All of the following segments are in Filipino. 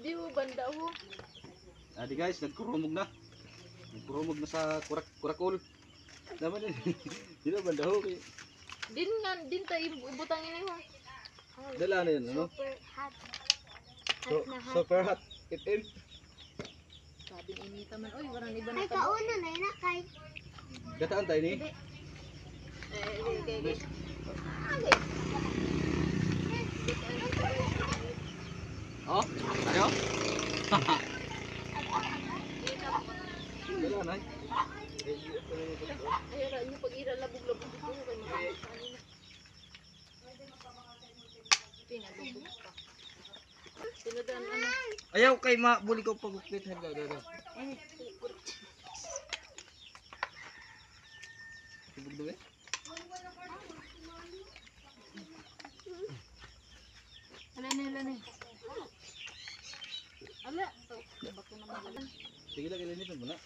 Di mo banda ho. Adi guys, nagkurumog na. Nagkurumog na sa kurakol. Naman din. Di na banda ho. Din tayo ibutang ini ho. Dala na yun, ano? Super hot. Super hot. Itim. Sabing inita man. Uy, warang iba na Ay, tabo. kauna na yun kay. Gataan tayo ni. Okay. Oh, ano? Dala na. Ayaw na inyo pag-ira labog-labog dito ho kay mga kanina. Pinalubog pa. Tinadaan ano? Ayaw kay mabuli ko pagukit. Hagda. Tubog daw eh. Ala na. Ala, bako naman. Sige lang ilinitan mo na.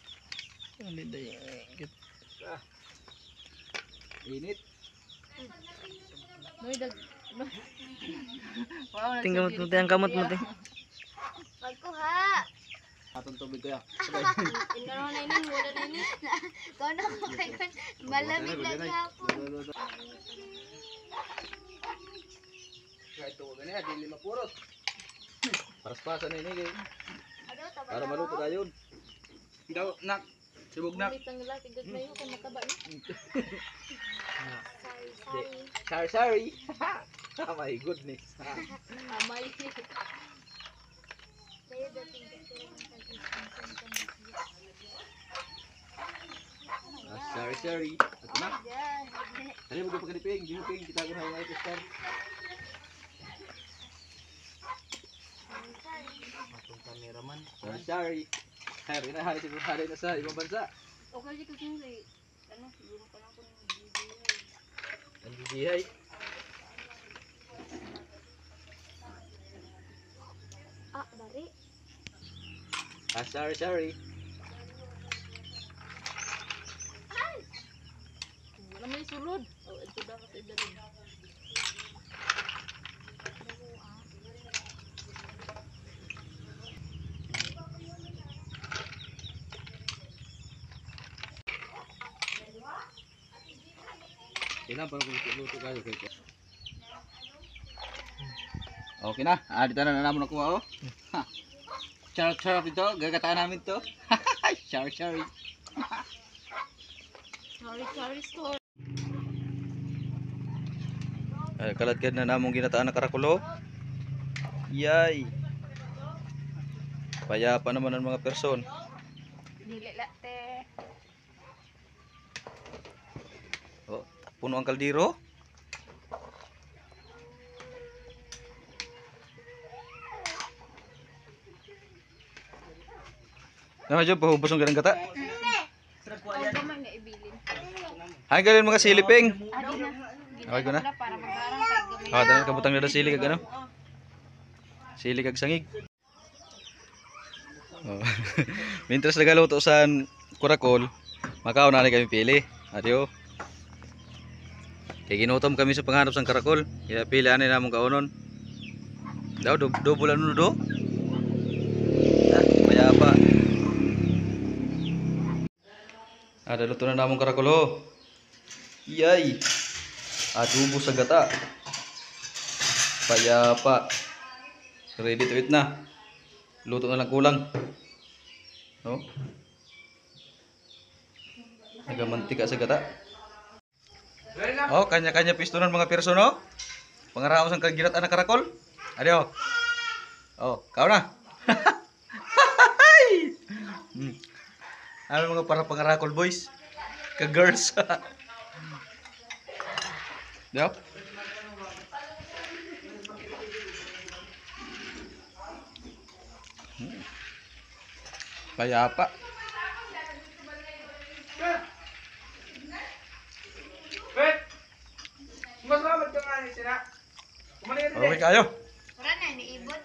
Init. Noy dag. Tingnan mo ang kamot mo te. Pagkuha. Atong tubig kaya. Ingano na ini, wala na ini. Kau na ko kay malamig lang hapon. Kaya ito gani ha, dili mapurot. Paras-pasan na ini kay. Ano ta ba? Para maluto dayon. Daw nak. Sibog nak. Ulit ang lalaki gagmayo kay mataba ni. Sorry. Oh my goodness. Amay. Kayo dating kasi Sorry. Ito na. Dali mo pagkaliping, gihuping kita ko na ito star. Matong cameraman. Sorry. Sorry na hari siguro hari na sa ibang bansa. Okay dito kasi ano, siguro pa lang ko ng video. Ang gigihay. dari. Sorry. Wala may sulod. Oh, ito daw kasi dali. Kailan pa luto kayo kay ko. Okay na. Dito na naman ako oh. Charot ito. Gagataan namin to. Sorry. Sorry store. Ay, kaladkad na namong ginataan na karakulo. Yay. Payapa naman ang mga person. Dili latte. Oh, puno ang kaldero. Nama jo pahubos ng ganang gata. Ano man nga ibilin. Ay galin mga siliping. Adi na. Okay ko na. Para magharang kay gamay. Dahil kabutang na sili kag ano. Sili kag sangig. Oh. Mintras nagaluto sa kurakol, makaon na kami pili. Adio. Kay ginutom kami sa panghanap sang karakol. Kaya pili ani namong kaonon. Daw double ano do? Kaya pa. Ada luto na namong karakolo. Yay. Adobo sa gata. Payapa. Ready to eat na. Luto na lang kulang. No? Nagamantika sa gata. Oh, kanya-kanya pistonan mga persono. Pangaraos ang kagirat anak karakol. Adio. Oh, kau na. Ano mga para pangarakol boys? Ka-girls. Diyo? Payapa. Okay kayo. Wala na iniibot.